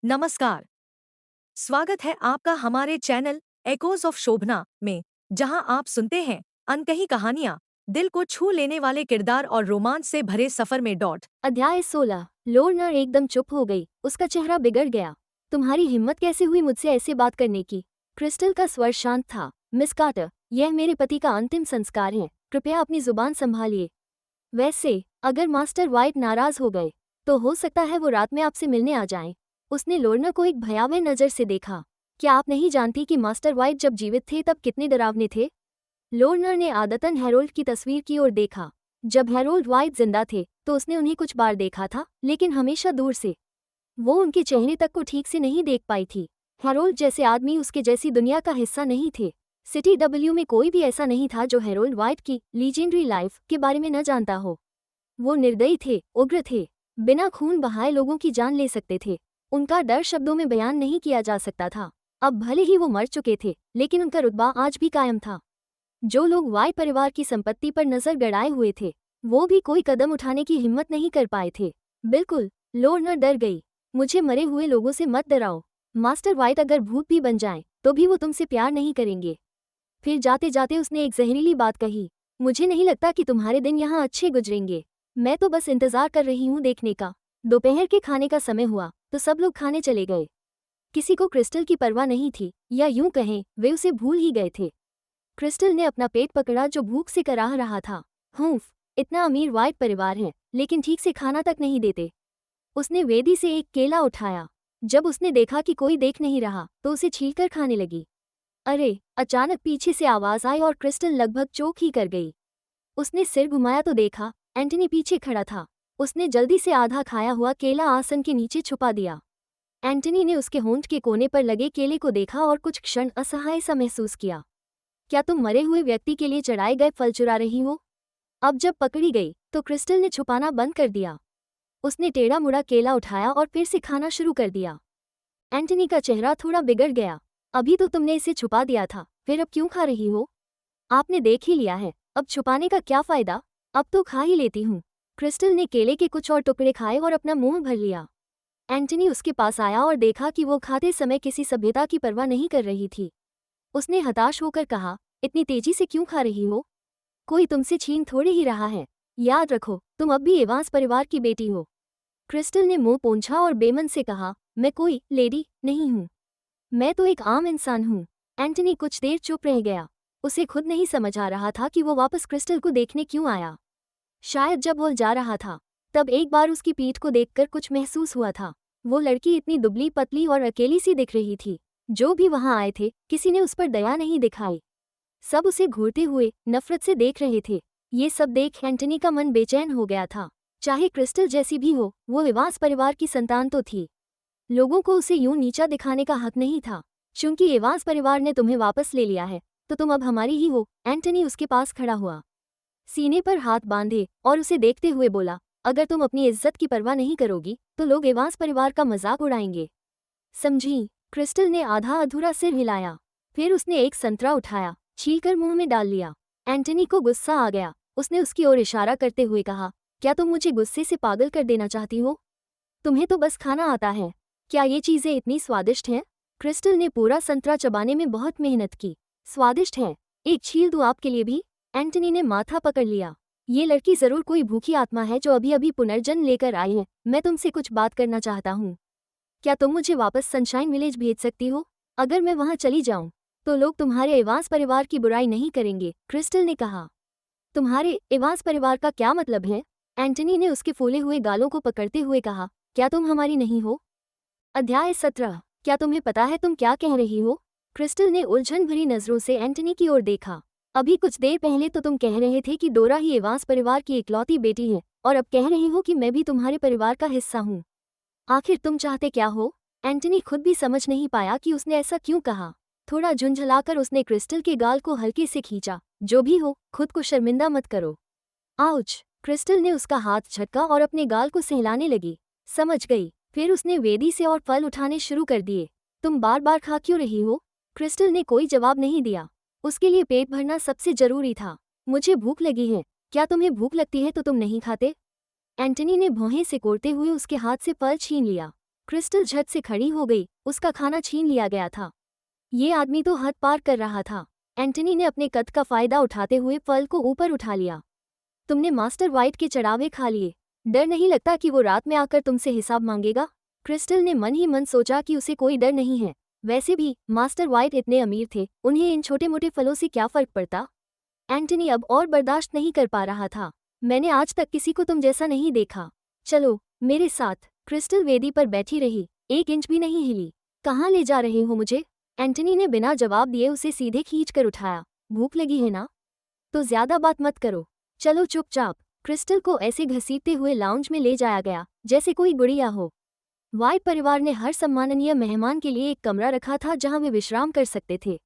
नमस्कार। स्वागत है आपका हमारे चैनल एकोज ऑफ शोभना में, जहां आप सुनते हैं अनकही कहानियां, दिल को छू लेने वाले किरदार और रोमांच से भरे सफर में डॉट। अध्याय 16। लोर्नर एकदम चुप हो गई, उसका चेहरा बिगड़ गया। तुम्हारी हिम्मत कैसे हुई मुझसे ऐसे बात करने की? क्रिस्टल का स्वर शांत था। मिस कार्टर, यह मेरे पति का अंतिम संस्कार है, कृपया अपनी जुबान संभालिए। वैसे अगर मास्टर वाइट नाराज हो गए तो हो सकता है वो रात में आपसे मिलने आ जाएं। उसने लोर्नर को एक भयावह नज़र से देखा। क्या आप नहीं जानती कि मास्टर वाइट जब जीवित थे तब कितने डरावने थे? लोर्नर ने आदतन हैरोल्ड की तस्वीर की ओर देखा। जब हैरोल्ड वाइट जिंदा थे तो उसने उन्हें कुछ बार देखा था, लेकिन हमेशा दूर से। वो उनके चेहरे तक को ठीक से नहीं देख पाई थी। हैरोल्ड जैसे आदमी उसके जैसी दुनिया का हिस्सा नहीं थे। सिटी डब्ल्यू में कोई भी ऐसा नहीं था जो हैरोल्ड वाइट की लीजेंडरी लाइफ के बारे में न जानता हो। वो निर्दयी थे, उग्र थे, बिना खून बहाए लोगों की जान ले सकते थे। उनका डर शब्दों में बयान नहीं किया जा सकता था। अब भले ही वो मर चुके थे, लेकिन उनका रुतबा आज भी कायम था। जो लोग वाइट परिवार की संपत्ति पर नजर गड़ाए हुए थे, वो भी कोई कदम उठाने की हिम्मत नहीं कर पाए थे। बिल्कुल, लोर्नर डर गई। मुझे मरे हुए लोगों से मत डराओ। मास्टर वाइट अगर भूत भी बन जाएं, तो भी वो तुमसे प्यार नहीं करेंगे। फिर जाते जाते उसने एक जहरीली बात कही। मुझे नहीं लगता कि तुम्हारे दिन यहाँ अच्छे गुजरेंगे। मैं तो बस इंतजार कर रही हूँ देखने का। दोपहर के खाने का समय हुआ तो सब लोग खाने चले गए। किसी को क्रिस्टल की परवाह नहीं थी, या यूं कहें वे उसे भूल ही गए थे। क्रिस्टल ने अपना पेट पकड़ा जो भूख से कराह रहा था। हूफ, इतना अमीर वाइट परिवार है, लेकिन ठीक से खाना तक नहीं देते। उसने वेदी से एक केला उठाया। जब उसने देखा कि कोई देख नहीं रहा तो उसे छीलकर खाने लगी। अरे, अचानक पीछे से आवाज आई और क्रिस्टल लगभग चौक ही कर गई। उसने सिर घुमाया तो देखा एंटनी पीछे खड़ा था। उसने जल्दी से आधा खाया हुआ केला आसन के नीचे छुपा दिया। एंटनी ने उसके होंठ के कोने पर लगे केले को देखा और कुछ क्षण असहाय सा महसूस किया। क्या तुम मरे हुए व्यक्ति के लिए चढ़ाए गए फल चुरा रही हो? अब जब पकड़ी गई तो क्रिस्टल ने छुपाना बंद कर दिया। उसने टेढ़ा मुड़ा केला उठाया और फिर से खाना शुरू कर दिया। एंटनी का चेहरा थोड़ा बिगड़ गया। अभी तो तुमने इसे छुपा दिया था, फिर अब क्यों खा रही हो? आपने देख ही लिया है, अब छुपाने का क्या फायदा? अब तो खा ही लेती हूँ। क्रिस्टल ने केले के कुछ और टुकड़े खाए और अपना मुंह भर लिया। एंटनी उसके पास आया और देखा कि वो खाते समय किसी सभ्यता की परवाह नहीं कर रही थी। उसने हताश होकर कहा, इतनी तेजी से क्यों खा रही हो? कोई तुमसे छीन थोड़े ही रहा है। याद रखो, तुम अब भी एवांस परिवार की बेटी हो। क्रिस्टल ने मुंह पोंछा और बेमन से कहा, मैं कोई लेडी नहीं हूँ। मैं तो एक आम इंसान हूँ। एंटनी कुछ देर चुप रह गया। उसे खुद नहीं समझ आ रहा था कि वो वापस क्रिस्टल को देखने क्यों आया। शायद जब वो जा रहा था, तब एक बार उसकी पीठ को देखकर कुछ महसूस हुआ था। वो लड़की इतनी दुबली पतली और अकेली सी दिख रही थी। जो भी वहां आए थे, किसी ने उस पर दया नहीं दिखाई। सब उसे घूरते हुए नफरत से देख रहे थे। ये सब देख एंटनी का मन बेचैन हो गया था। चाहे क्रिस्टल जैसी भी हो, वो एवांस परिवार की संतान तो थी। लोगों को उसे यूं नीचा दिखाने का हक नहीं था। चूंकि एवांस परिवार ने तुम्हें वापस ले लिया है, तो तुम अब हमारी ही हो। एंटनी उसके पास खड़ा हुआ, सीने पर हाथ बांधे और उसे देखते हुए बोला, अगर तुम अपनी इज्जत की परवाह नहीं करोगी तो लोग एवांस परिवार का मजाक उड़ाएंगे। समझी? क्रिस्टल ने आधा अधूरा सिर हिलाया। फिर उसने एक संतरा उठाया, छीलकर मुंह में डाल लिया। एंटनी को गुस्सा आ गया। उसने उसकी ओर इशारा करते हुए कहा, क्या तुम मुझे गुस्से से पागल कर देना चाहती हो? तुम्हें तो बस खाना आता है। क्या ये चीजें इतनी स्वादिष्ट हैं? क्रिस्टल ने पूरा संतरा चबाने में बहुत मेहनत की। स्वादिष्ट है, एक छील दूं आपके लिए भी? एंटनी ने माथा पकड़ लिया। ये लड़की जरूर कोई भूखी आत्मा है जो अभी अभी पुनर्जन्म लेकर आई है। मैं तुमसे कुछ बात करना चाहता हूँ। क्या तुम मुझे वापस सनशाइन विलेज भेज सकती हो? अगर मैं वहां चली जाऊं तो लोग तुम्हारे एवांस परिवार की बुराई नहीं करेंगे, क्रिस्टल ने कहा। तुम्हारे एवांस परिवार का क्या मतलब है? एंटनी ने उसके फूले हुए गालों को पकड़ते हुए कहा, क्या तुम हमारी नहीं हो? अध्याय 17। क्या तुम्हें पता है तुम क्या कह रही हो? क्रिस्टल ने उलझन भरी नजरों से एंटनी की ओर देखा। अभी कुछ देर पहले तो तुम कह रहे थे कि डोरा ही एवांस परिवार की इकलौती बेटी है, और अब कह रही हो कि मैं भी तुम्हारे परिवार का हिस्सा हूँ। आखिर तुम चाहते क्या हो? एंटनी खुद भी समझ नहीं पाया कि उसने ऐसा क्यों कहा। थोड़ा झुंझलाकर उसने क्रिस्टल के गाल को हल्के से खींचा। जो भी हो, खुद को शर्मिंदा मत करो। आउच! क्रिस्टल ने उसका हाथ झटका और अपने गाल को सहलाने लगी। समझ गई। फिर उसने वेदी से और फल उठाने शुरू कर दिए। तुम बार बार खा क्यों रही हो? क्रिस्टल ने कोई जवाब नहीं दिया। उसके लिए पेट भरना सबसे जरूरी था। मुझे भूख लगी है। क्या तुम्हें भूख लगती है तो तुम नहीं खाते? एंटनी ने भौहें सिकोड़ते हुए उसके हाथ से फल छीन लिया। क्रिस्टल झट से खड़ी हो गई, उसका खाना छीन लिया गया था। ये आदमी तो हद पार कर रहा था। एंटनी ने अपने कद का फायदा उठाते हुए फल को ऊपर उठा लिया। तुमने मास्टर वाइट के चढ़ावे खा लिए, डर नहीं लगता कि वो रात में आकर तुमसे हिसाब मांगेगा? क्रिस्टल ने मन ही मन सोचा कि उसे कोई डर नहीं है। वैसे भी मास्टर वाइट इतने अमीर थे, उन्हें इन छोटे मोटे फलों से क्या फर्क पड़ता। एंटनी अब और बर्दाश्त नहीं कर पा रहा था। मैंने आज तक किसी को तुम जैसा नहीं देखा। चलो मेरे साथ। क्रिस्टल वेदी पर बैठी रही, 1 इंच भी नहीं हिली। कहाँ ले जा रहे हो मुझे? एंटनी ने बिना जवाब दिए उसे सीधे खींचकर उठाया। भूख लगी है ना? तो ज्यादा बात मत करो, चलो चुपचाप। क्रिस्टल को ऐसे घसीटते हुए लाउंज में ले जाया गया जैसे कोई गुड़िया हो। वाइट परिवार ने हर सम्माननीय मेहमान के लिए एक कमरा रखा था जहां वे विश्राम कर सकते थे।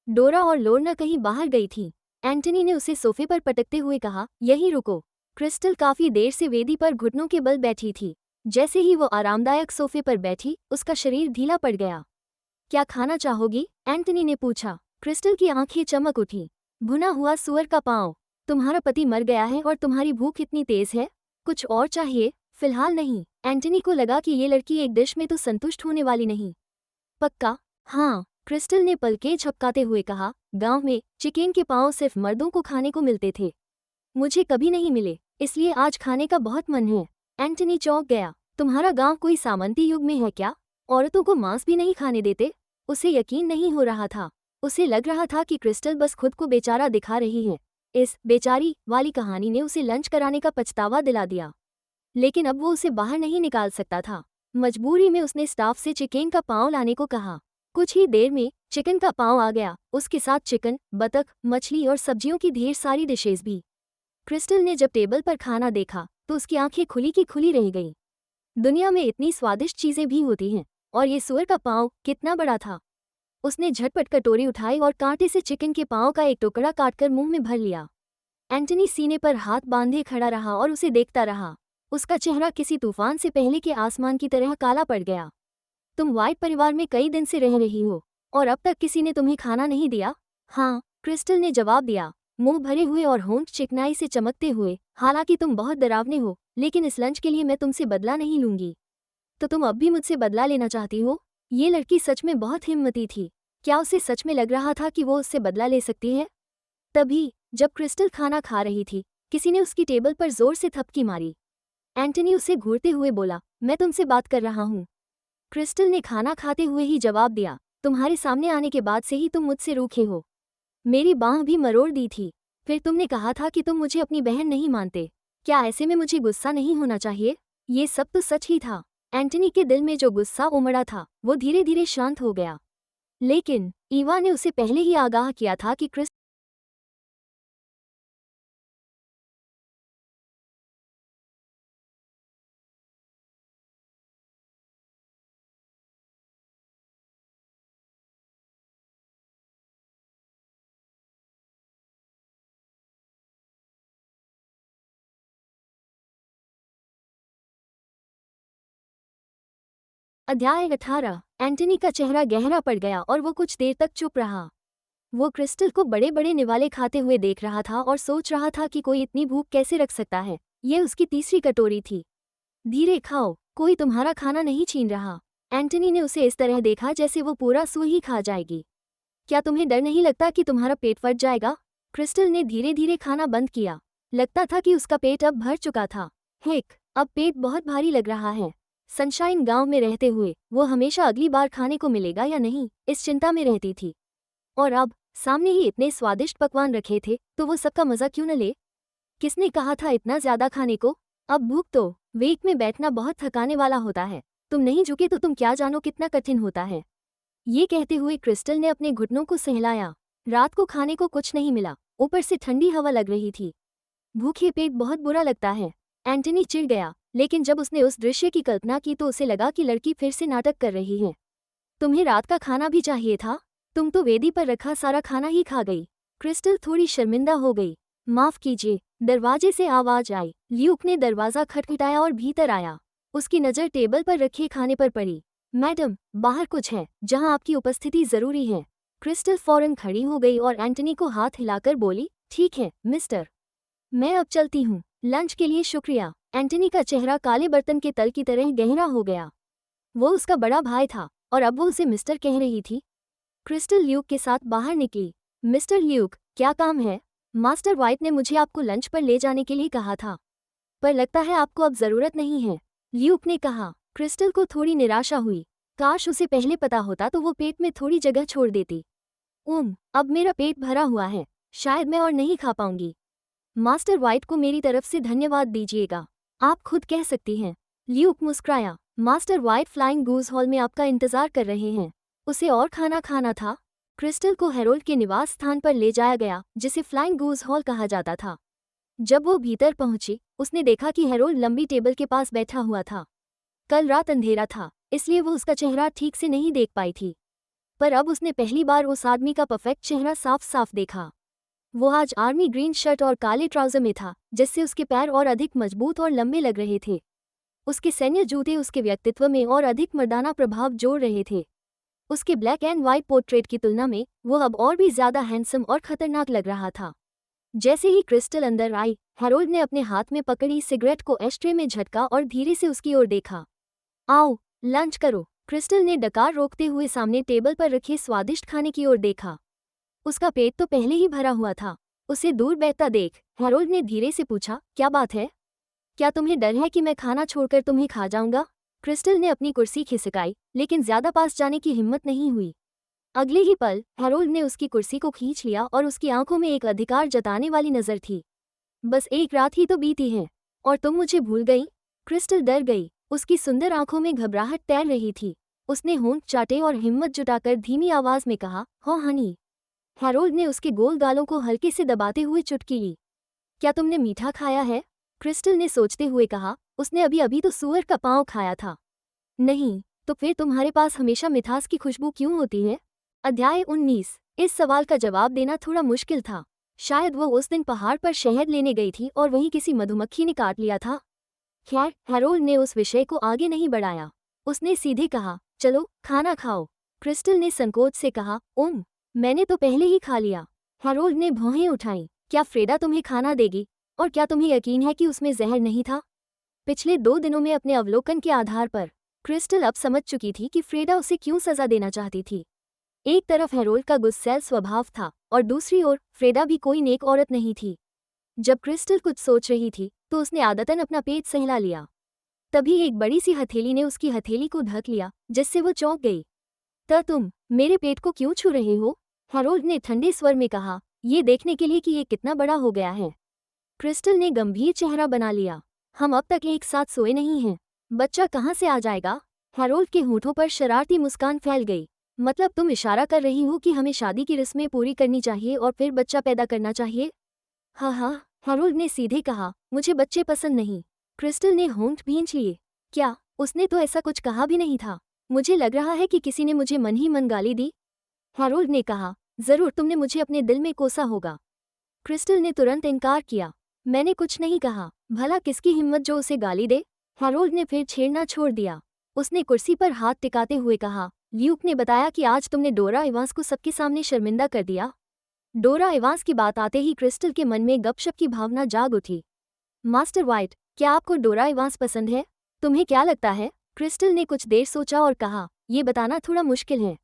डोरा और लोर्ना कहीं बाहर गई थी। एंटनी ने उसे सोफे पर पटकते हुए कहा, यहीं रुको। क्रिस्टल काफी देर से वेदी पर घुटनों के बल बैठी थी। जैसे ही वो आरामदायक सोफे पर बैठी, उसका शरीर ढीला पड़ गया। क्या खाना चाहोगी? एंटनी ने पूछा। क्रिस्टल की आंखें चमक उठी। भुना हुआ सुअर का पांव। तुम्हारा पति मर गया है और तुम्हारी भूख इतनी तेज है? कुछ और चाहिए? फिलहाल नहीं। एंटनी को लगा कि ये लड़की एक डिश में तो संतुष्ट होने वाली नहीं। पक्का? हाँ, क्रिस्टल ने पलकें झपकाते हुए कहा। गांव में चिकन के पांव सिर्फ मर्दों को खाने को मिलते थे। मुझे कभी नहीं मिले, इसलिए आज खाने का बहुत मन है। एंटनी चौंक गया। तुम्हारा गांव कोई सामंती युग में है क्या? औरतों को मांस भी नहीं खाने देते? उसे यकीन नहीं हो रहा था। उसे लग रहा था कि क्रिस्टल बस खुद को बेचारा दिखा रही है। इस बेचारी वाली कहानी ने उसे लंच कराने का पछतावा दिला दिया। लेकिन अब वो उसे बाहर नहीं निकाल सकता था। मजबूरी में उसने स्टाफ से चिकन का पांव लाने को कहा। कुछ ही देर में चिकन का पांव आ गया, उसके साथ चिकन, बतख, मछली और सब्जियों की ढेर सारी डिशेज भी। क्रिस्टल ने जब टेबल पर खाना देखा तो उसकी आंखें खुली की खुली रह गईं। दुनिया में इतनी स्वादिष्ट चीजें भी होती हैं, और ये सुअर का पांव कितना बड़ा था। उसने झटपट कटोरी उठाई और कांटे से चिकन के पांव का एक टुकड़ा काटकर मुंह में भर लिया। एंटनी सीने पर हाथ बांधे खड़ा रहा और उसे देखता रहा। उसका चेहरा किसी तूफान से पहले के आसमान की तरह काला पड़ गया। तुम वाइट परिवार में कई दिन से रह रही हो, और अब तक किसी ने तुम्हें खाना नहीं दिया? हाँ, क्रिस्टल ने जवाब दिया, मुंह भरे हुए और होंठ चिकनाई से चमकते हुए। हालांकि तुम बहुत डरावने हो, लेकिन इस लंच के लिए मैं तुमसे बदला नहीं लूंगी। तो तुम अब भी मुझसे बदला लेना चाहती हो? ये लड़की सच में बहुत हिम्मती थी। क्या उसे सच में लग रहा था कि वो उससे बदला ले सकती है? तभी जब क्रिस्टल खाना खा रही थी, किसी ने उसकी टेबल पर जोर से थपकी मारी। एंटनी उसे घूरते हुए बोला, मैं तुमसे बात कर रहा हूँ। क्रिस्टल ने खाना खाते हुए ही जवाब दिया, तुम्हारे सामने आने के बाद से ही तुम मुझसे रूखे हो। मेरी बांह भी मरोड़ दी थी। फिर तुमने कहा था कि तुम मुझे अपनी बहन नहीं मानते। क्या ऐसे में मुझे गुस्सा नहीं होना चाहिए? ये सब तो सच ही था। एंटनी के दिल में जो गुस्सा उमड़ा था वो धीरे धीरे शांत हो गया। लेकिन ईवा ने उसे पहले ही आगाह किया था कि क्रिस्टल अध्याय 18। एंटनी का चेहरा गहरा पड़ गया और वो कुछ देर तक चुप रहा। वो क्रिस्टल को बड़े बड़े निवाले खाते हुए देख रहा था और सोच रहा था कि कोई इतनी भूख कैसे रख सकता है। ये उसकी तीसरी कटोरी थी। धीरे खाओ, कोई तुम्हारा खाना नहीं छीन रहा। एंटनी ने उसे इस तरह देखा जैसे वो पूरा सू ही खा जाएगी। क्या तुम्हें डर नहीं लगता कि तुम्हारा पेट फट जाएगा? क्रिस्टल ने धीरे धीरे खाना बंद किया। लगता था कि उसका पेट अब भर चुका था। हेक, अब पेट बहुत भारी लग रहा है। सनशाइन गांव में रहते हुए वो हमेशा अगली बार खाने को मिलेगा या नहीं, इस चिंता में रहती थी। और अब सामने ही इतने स्वादिष्ट पकवान रखे थे, तो वो सबका मजा क्यों न ले? किसने कहा था इतना ज्यादा खाने को? अब भूख तो। वेक में बैठना बहुत थकाने वाला होता है। तुम नहीं झुके तो तुम क्या जानो कितना कठिन होता है। ये कहते हुए क्रिस्टल ने अपने घुटनों को सहलाया। रात को खाने को कुछ नहीं मिला, ऊपर से ठंडी हवा लग रही थी। भूखे पेट बहुत बुरा लगता है। एंटनी चिढ़ गया, लेकिन जब उसने उस दृश्य की कल्पना की तो उसे लगा कि लड़की फिर से नाटक कर रही है। तुम्हें रात का खाना भी चाहिए था? तुम तो वेदी पर रखा सारा खाना ही खा गई। क्रिस्टल थोड़ी शर्मिंदा हो गई। माफ कीजिए। दरवाजे से आवाज आई। ल्यूक ने दरवाजा खटखटाया और भीतर आया। उसकी नज़र टेबल पर रखे खाने पर पड़ी। मैडम, बाहर कुछ है जहां आपकी उपस्थिति जरूरी है। क्रिस्टल फौरन खड़ी हो गई और एंटनी को हाथ हिलाकर बोली, ठीक है मिस्टर, मैं अब चलती हूँ। लंच के लिए शुक्रिया। एंटनी का चेहरा काले बर्तन के तल की तरह गहरा हो गया। वो उसका बड़ा भाई था और अब वो उसे मिस्टर कह रही थी। क्रिस्टल ल्यूक के साथ बाहर निकली। मिस्टर ल्यूक, क्या काम है? मास्टर व्हाइट ने मुझे आपको लंच पर ले जाने के लिए कहा था, पर लगता है आपको अब जरूरत नहीं है, ल्यूक ने कहा। क्रिस्टल को थोड़ी निराशा हुई। काश उसे पहले पता होता तो वो पेट में थोड़ी जगह छोड़ देती। अब मेरा पेट भरा हुआ है, शायद मैं और नहीं खा पाऊंगी। मास्टर व्हाइट को मेरी तरफ से धन्यवाद दीजिएगा, आप खुद कह सकती हैं। ल्यूक मुस्कुराया। मास्टर व्हाइट फ्लाइंग गूज हॉल में आपका इंतजार कर रहे हैं। उसे और खाना खाना था। क्रिस्टल को हेरोल्ड के निवास स्थान पर ले जाया गया, जिसे फ्लाइंग गूज हॉल कहा जाता था। जब वो भीतर पहुंची, उसने देखा कि हेरोल्ड लंबी टेबल के पास बैठा हुआ था। कल रात अंधेरा था, इसलिए वो उसका चेहरा ठीक से नहीं देख पाई थी, पर अब उसने पहली बार उस आदमी का परफेक्ट चेहरा साफ साफ देखा। वो आज आर्मी ग्रीन शर्ट और काले ट्राउजर में था, जिससे उसके पैर और अधिक मजबूत और लंबे लग रहे थे। उसके सैन्य जूते उसके व्यक्तित्व में और अधिक मर्दाना प्रभाव जोड़ रहे थे। उसके ब्लैक एंड व्हाइट पोर्ट्रेट की तुलना में वो अब और भी ज्यादा हैंडसम और खतरनाक लग रहा था। जैसे ही क्रिस्टल अंदर आई, हेरोल्ड ने अपने हाथ में पकड़ी सिगरेट को एस्ट्रे में झटका और धीरे से उसकी ओर देखा। आओ, लंच करो। क्रिस्टल ने डकार रोकते हुए सामने टेबल पर रखे स्वादिष्ट खाने की ओर देखा। उसका पेट तो पहले ही भरा हुआ था। उसे दूर बैठता देख हेरोल्ड ने धीरे से पूछा, क्या बात है? क्या तुम्हें डर है कि मैं खाना छोड़कर तुम्हें खा जाऊंगा? क्रिस्टल ने अपनी कुर्सी खिसकाई, लेकिन ज्यादा पास जाने की हिम्मत नहीं हुई। अगले ही पल हेरोल्ड ने उसकी कुर्सी को खींच लिया और उसकी आंखों में एक अधिकार जताने वाली नजर थी। बस एक रात ही तो बीती है और तुम मुझे भूल गई? क्रिस्टल डर गई। उसकी सुंदर आंखों में घबराहट तैर रही थी। उसने होंठ चाटे और हिम्मत जुटाकर धीमी आवाज में कहा, हो हनी। हेरोल्ड ने उसके गोल गालों को हल्के से दबाते हुए चुटकी ली। क्या तुमने मीठा खाया है? क्रिस्टल ने सोचते हुए कहा, उसने अभी अभी तो सूअर का पांव खाया था। नहीं, तो फिर तुम्हारे पास हमेशा मिठास की खुशबू क्यों होती है? अध्याय 19। इस सवाल का जवाब देना थोड़ा मुश्किल था। शायद वो उस दिन पहाड़ पर शहद लेने गई थी और वहीं किसी मधुमक्खी ने काट लिया था। खैर, हेरोल्ड ने उस विषय को आगे नहीं बढ़ाया। उसने सीधे कहा, चलो खाना खाओ। क्रिस्टल ने संकोच से कहा, मैंने तो पहले ही खा लिया। हेरोल्ड ने भौहें उठाईं। क्या फ्रेडा तुम्हें खाना देगी? और क्या तुम्हें यकीन है कि उसमें जहर नहीं था? पिछले 2 दिनों में अपने अवलोकन के आधार पर क्रिस्टल अब समझ चुकी थी कि फ्रेडा उसे क्यों सजा देना चाहती थी। एक तरफ हेरोल्ड का गुस्सैल स्वभाव था और दूसरी ओर फ्रेडा भी कोई नेक औरत नहीं थी। जब क्रिस्टल कुछ सोच रही थी तो उसने आदतन अपना पेट सहला लिया। तभी एक बड़ी सी हथेली ने उसकी हथेली को ढक लिया, जिससे वो चौंक गई। तुम मेरे पेट को क्यों छू रहे हो? हेरोल्ड ने ठंडे स्वर में कहा, ये देखने के लिए कि ये कितना बड़ा हो गया है। क्रिस्टल ने गंभीर चेहरा बना लिया। हम अब तक एक साथ सोए नहीं हैं। बच्चा कहाँ से आ जाएगा? हेरोल्ड के होठों पर शरारती मुस्कान फैल गई। मतलब तुम इशारा कर रही हो कि हमें शादी की रस्में पूरी करनी चाहिए और फिर बच्चा पैदा करना चाहिए? हाँ, हेरोल्ड ने सीधे कहा, मुझे बच्चे पसंद नहीं। क्रिस्टल ने होंठ भींच लिए। क्या? उसने तो ऐसा कुछ कहा भी नहीं था। मुझे लग रहा है कि किसी ने मुझे मन ही मन गाली दी। हेरोल्ड ने कहा, जरूर तुमने मुझे अपने दिल में कोसा होगा। क्रिस्टल ने तुरंत इनकार किया। मैंने कुछ नहीं कहा। भला किसकी हिम्मत जो उसे गाली दे? हेरोल्ड ने फिर छेड़ना छोड़ दिया। उसने कुर्सी पर हाथ टिकाते हुए कहा, ल्यूक ने बताया कि आज तुमने डोरा इवांस को सबके सामने शर्मिंदा कर दिया। डोरा इवांस की बात आते ही क्रिस्टल के मन में गपशप की भावना जाग उठी। मास्टर व्हाइट, क्या आपको डोरा इवांस पसंद है? तुम्हें क्या लगता है? क्रिस्टल ने कुछ देर सोचा और कहा, ये बताना थोड़ा मुश्किल है,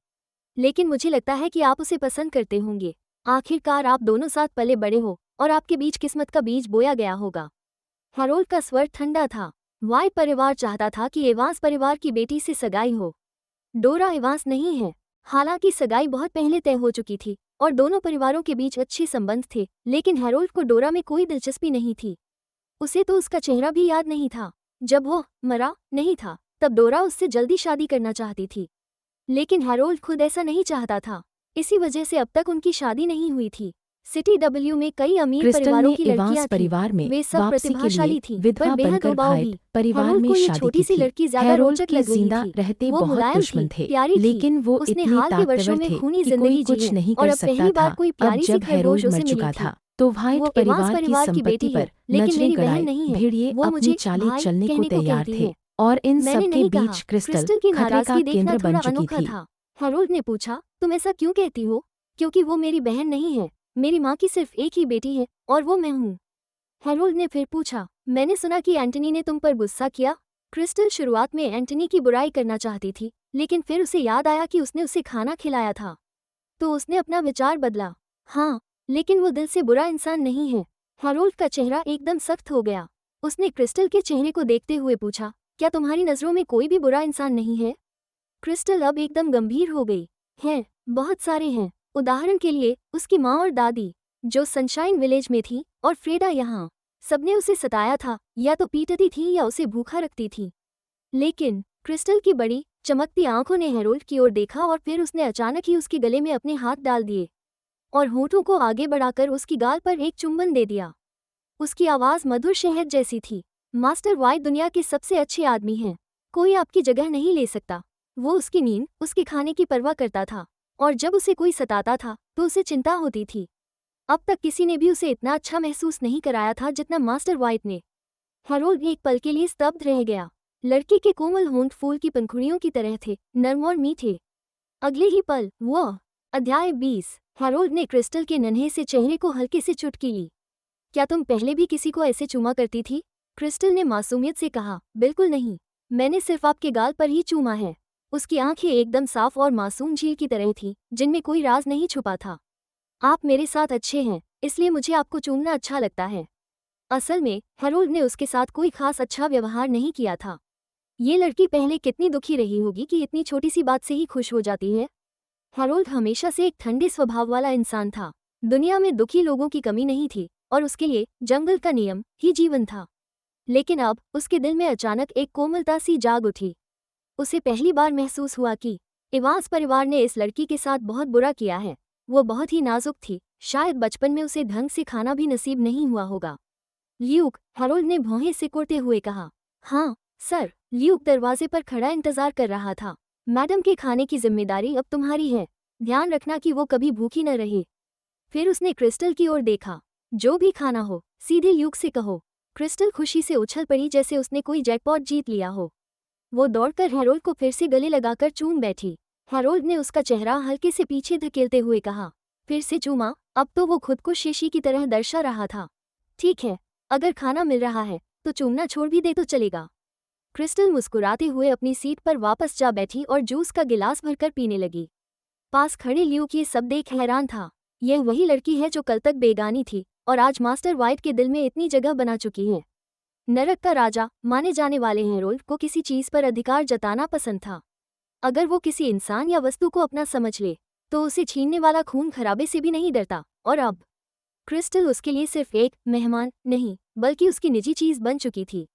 लेकिन मुझे लगता है कि आप उसे पसंद करते होंगे। आखिरकार आप दोनों साथ पले बड़े हो और आपके बीच किस्मत का बीज बोया गया होगा। हेरोल्ड का स्वर ठंडा था। व्हाइट परिवार चाहता था कि एवांस परिवार की बेटी से सगाई हो। डोरा एवांस नहीं है। हालांकि सगाई बहुत पहले तय हो चुकी थी और दोनों परिवारों के बीच अच्छे संबंध थे, लेकिन हेरोल्ड को डोरा में कोई दिलचस्पी नहीं थी। उसे तो उसका चेहरा भी याद नहीं था। जब वो मरा नहीं था तब डोरा उससे जल्दी शादी करना चाहती थी, लेकिन हेरोल्ड खुद ऐसा नहीं चाहता था। इसी वजह से अब तक उनकी शादी नहीं हुई थी। सिटी डब्ल्यू में कई अमीर क्रिस्टल परिवारों ने की एवांस लड़कियां थी। परिवार में वे सब वापसी के प्रतिभाशाली लिए थी, विधवा पर बेहद बनकर दबाव भाई भी। परिवार हेरोल्ड में को ये शादी छोटी की सी थी। लड़की ज्यादा हेरोल्ड रोचक की लग रही जिंदा थी। रहते वो बहुत मुलायम दुश्मन थी, थे, प्यारी थी। लेकिन वो उसने इतने हाल के वर्षों ताकतवर में थे खूनी कि जिंदगी कोई जी कुछ है नहीं और कर अब सकता पहली बार था। कोई अब प्यारी सी जब खरगोश हेरोल्ड मर उसे मिली चुका थी। था तो व्हाइट वो एवांस परिवार की परिवार की संपत्ति बेटी है, पर लेकिन नजरें मेरी बहन गड़ाए नहीं है। भेड़िए वो अपनी मुझे चालें भाई चलने को कहने को तैयार कहती थे है। और इन मैंने सब के नहीं कहा। बीच क्रिस्टल क्रिस्टल की खतरे का नाराजगी देखना केंद्र बन थोड़ा चुकी अनोखा थी। था। हेरोल्ड ने पूछा, तुम ऐसा क्यों कहती हो? क्योंकि वो मेरी बहन नहीं है। मेरी माँ की सिर्फ एक ही बेटी है और वो मैं हूँ। हेरोल्ड ने फिर पूछा, मैंने सुना कि एंटनी ने तुम पर गुस्सा किया। क्रिस्टल शुरुआत में एंटनी की बुराई करना चाहती थी, लेकिन फिर उसे याद आया कि उसने उसे खाना खिलाया था, तो उसने अपना विचार बदला। हाँ, लेकिन वो दिल से बुरा इंसान नहीं है। हैरोल्ड का चेहरा एकदम सख्त हो गया। उसने क्रिस्टल के चेहरे को देखते हुए पूछा, क्या तुम्हारी नज़रों में कोई भी बुरा इंसान नहीं है? क्रिस्टल अब एकदम गंभीर हो गई। हैं, बहुत सारे हैं। उदाहरण के लिए उसकी माँ और दादी, जो सनशाइन विलेज में थी, और फ्रेडा यहाँ। सबने उसे सताया था, या तो पीटती थी या उसे भूखा रखती थी। लेकिन क्रिस्टल की बड़ी चमकती आंखों ने हैरोल्ड की ओर देखा और फिर उसने अचानक ही उसके गले में अपने हाथ डाल दिए और होठों को आगे बढ़ाकर उसकी गाल पर एक चुंबन दे दिया। उसकी आवाज़ मधुर शहद जैसी थी। मास्टर वाइट दुनिया के सबसे अच्छे आदमी हैं। कोई आपकी जगह नहीं ले सकता। वो उसकी नींद, उसके खाने की परवाह करता था, और जब उसे कोई सताता था तो उसे चिंता होती थी। अब तक किसी ने भी उसे इतना अच्छा महसूस नहीं कराया था जितना मास्टर वाइट ने। हैरोल्ड एक पल के लिए स्तब्ध रह गया। लड़की के कोमल होंठ फूल की पंखुड़ियों की तरह थे, नर्म और मीठे। अगले ही पल वह अध्याय 20। हैरोल्ड ने क्रिस्टल के नन्हे से चेहरे को हल्के से चुटकी ली। क्या तुम पहले भी किसी को ऐसे चूमा करती थी? क्रिस्टल ने मासूमियत से कहा, बिल्कुल नहीं। मैंने सिर्फ आपके गाल पर ही चूमा है। उसकी आंखें एकदम साफ और मासूम झील की तरह थीं, जिनमें कोई राज नहीं छुपा था। आप मेरे साथ अच्छे हैं, इसलिए मुझे आपको चूमना अच्छा लगता है। असल में हैरोल्ड ने उसके साथ कोई खास अच्छा व्यवहार नहीं किया था। ये लड़की पहले कितनी दुखी रही होगी कि इतनी छोटी सी बात से ही खुश हो जाती है। हैरोल्ड हमेशा से एक ठंडे स्वभाव वाला इंसान था। दुनिया में दुखी लोगों की कमी नहीं थी, और उसके लिए जंगल का नियम ही जीवन था। लेकिन अब उसके दिल में अचानक एक कोमलता सी जाग उठी। उसे पहली बार महसूस हुआ कि इवांस परिवार ने इस लड़की के साथ बहुत बुरा किया है। वो बहुत ही नाजुक थी, शायद बचपन में उसे ढंग से खाना भी नसीब नहीं हुआ होगा। ल्यूक, हैरोल्ड ने भौहें सिकुड़ते हुए कहा। हाँ सर। ल्यूक दरवाजे पर खड़ा इंतजार कर रहा था। मैडम के खाने की जिम्मेदारी अब तुम्हारी है। ध्यान रखना कि वो कभी भूखी न रहे। फिर उसने क्रिस्टल की ओर देखा। जो भी खाना हो सीधे ल्यूक से कहो। क्रिस्टल खुशी से उछल पड़ी जैसे उसने कोई जैकपॉट जीत लिया हो। वो दौड़कर हैरोल्ड को फिर से गले लगाकर चूम बैठी। हैरोल्ड ने उसका चेहरा हल्के से पीछे धकेलते हुए कहा, फिर से चूमा। अब तो वो खुद को शीशी की तरह दर्शा रहा था। ठीक है, अगर खाना मिल रहा है तो चूमना छोड़ भी दे तो चलेगा। क्रिस्टल मुस्कुराते हुए अपनी सीट पर वापस जा बैठी और जूस का गिलास भरकर पीने लगी। पास खड़े ल्यूक ये सब देख हैरान था। यह वही लड़की है जो कल तक बेगानी थी और आज मास्टर वाइट के दिल में इतनी जगह बना चुकी है। नरक का राजा माने जाने वाले हैरोल्ड को किसी चीज पर अधिकार जताना पसंद था। अगर वो किसी इंसान या वस्तु को अपना समझ ले तो उसे छीनने वाला खून खराबे से भी नहीं डरता। और अब क्रिस्टल उसके लिए सिर्फ एक मेहमान नहीं, बल्कि उसकी निजी चीज बन चुकी थी।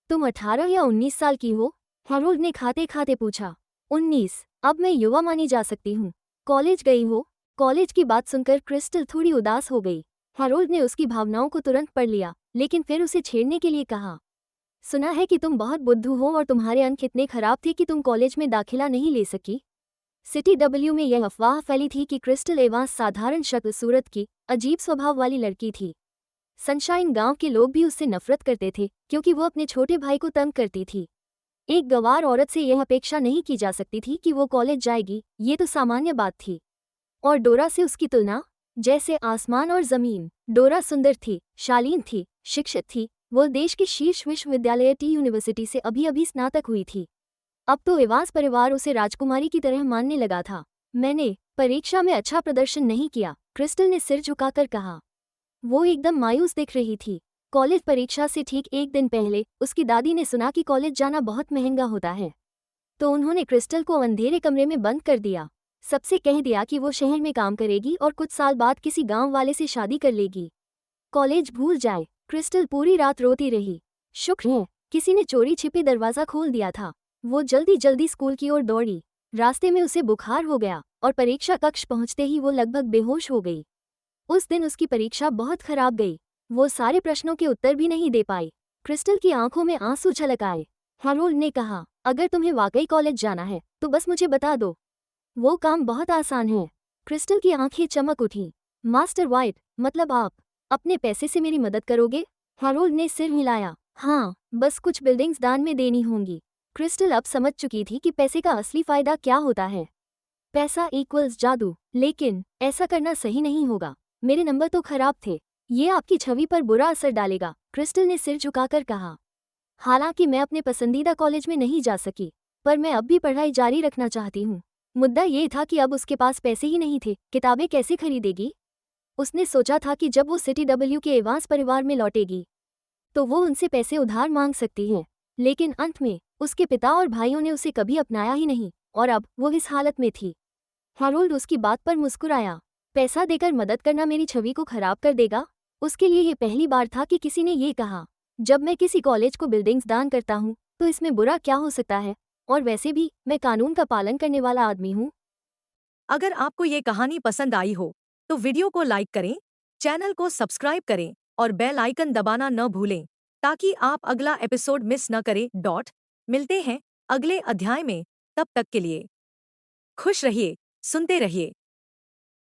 तुम 18 या 19 साल की हो? हैरोल्ड ने खाते खाते पूछा। 19। अब मैं युवा मानी जा सकती हूँ। कॉलेज गई हो? कॉलेज की बात सुनकर क्रिस्टल थोड़ी उदास हो गई। हैरोल्ड ने उसकी भावनाओं को तुरंत पढ़ लिया, लेकिन फिर उसे छेड़ने के लिए कहा, सुना है कि तुम बहुत बुद्धू हो और तुम्हारे अंक इतने खराब थे कि तुम कॉलेज में दाखिला नहीं ले सकी। सिटी डब्ल्यू में यह अफवाह फैली थी कि क्रिस्टल एवांस साधारण शक्ल सूरत की अजीब स्वभाव वाली लड़की थी। सनशाइन गांव के लोग भी उससे नफरत करते थे क्योंकि वो अपने छोटे भाई को तंग करती थी। एक गंवार औरत से यह अपेक्षा नहीं की जा सकती थी कि वो कॉलेज जाएगी, ये तो सामान्य बात थी। और डोरा से उसकी तुलना, जैसे आसमान और जमीन। डोरा सुंदर थी, शालीन थी, शिक्षित थी। वो देश के शीर्ष विश्वविद्यालय टी यूनिवर्सिटी से अभी अभी स्नातक हुई थी। अब तो एवांस परिवार उसे राजकुमारी की तरह मानने लगा था। मैंने परीक्षा में अच्छा प्रदर्शन नहीं किया, क्रिस्टल ने सिर झुकाकर कहा। वो एकदम मायूस दिख रही थी। कॉलेज परीक्षा से ठीक एक दिन पहले उसकी दादी ने सुना कि कॉलेज जाना बहुत महंगा होता है, तो उन्होंने क्रिस्टल को अंधेरे कमरे में बंद कर दिया। सबसे कह दिया कि वो शहर में काम करेगी और कुछ साल बाद किसी गांव वाले से शादी कर लेगी। कॉलेज भूल जाए। क्रिस्टल पूरी रात रोती रही। शुक्र है किसी ने चोरी छिपे दरवाजा खोल दिया था। वो जल्दी जल्दी स्कूल की ओर दौड़ी। रास्ते में उसे बुखार हो गया और परीक्षा कक्ष पहुंचते ही वो लगभग बेहोश हो गई। उस दिन उसकी परीक्षा बहुत खराब गई। वो सारे प्रश्नों के उत्तर भी नहीं दे पाई। क्रिस्टल की आंखों में आंसू छलक आए। हैरोल्ड ने कहा, अगर तुम्हें वाकई कॉलेज जाना है तो बस मुझे बता दो। वो काम बहुत आसान है। क्रिस्टल की आंखें चमक उठी। मास्टर वाइट, मतलब आप अपने पैसे से मेरी मदद करोगे? हैरोल्ड ने सिर हिलाया। हाँ, बस कुछ बिल्डिंग्स दान में देनी होंगी। क्रिस्टल अब समझ चुकी थी कि पैसे का असली फायदा क्या होता है। पैसा इक्वल्स जादू, लेकिन ऐसा करना सही नहीं होगा। मेरे नंबर तो खराब थे, ये आपकी छवि पर बुरा असर डालेगा, क्रिस्टल ने सिर झुकाकर कहा। हालांकि मैं अपने पसंदीदा कॉलेज में नहीं जा सकी, पर मैं अब भी पढ़ाई जारी रखना चाहती हूँ। मुद्दा ये था कि अब उसके पास पैसे ही नहीं थे, किताबें कैसे खरीदेगी। उसने सोचा था कि जब वो सिटी डब्ल्यू के एवांस परिवार में लौटेगी तो वो उनसे पैसे उधार मांग सकती है, लेकिन अंत में उसके पिता और भाइयों ने उसे कभी अपनाया ही नहीं और अब वो इस हालत में थी। हैरोल्ड उसकी बात पर मुस्कुराया। पैसा देकर मदद करना मेरी छवि को खराब कर देगा? उसके लिए ये पहली बार था कि किसी ने ये कहा। जब मैं किसी कॉलेज को बिल्डिंग्स दान करता हूँ तो इसमें बुरा क्या हो सकता है, और वैसे भी मैं कानून का पालन करने वाला आदमी हूँ। अगर आपको ये कहानी पसंद आई हो तो वीडियो को लाइक करें, चैनल को सब्सक्राइब करें और बेल आइकन दबाना न भूलें ताकि आप अगला एपिसोड मिस न करें। मिलते हैं अगले अध्याय में, तब तक के लिए खुश रहिए, सुनते रहिए।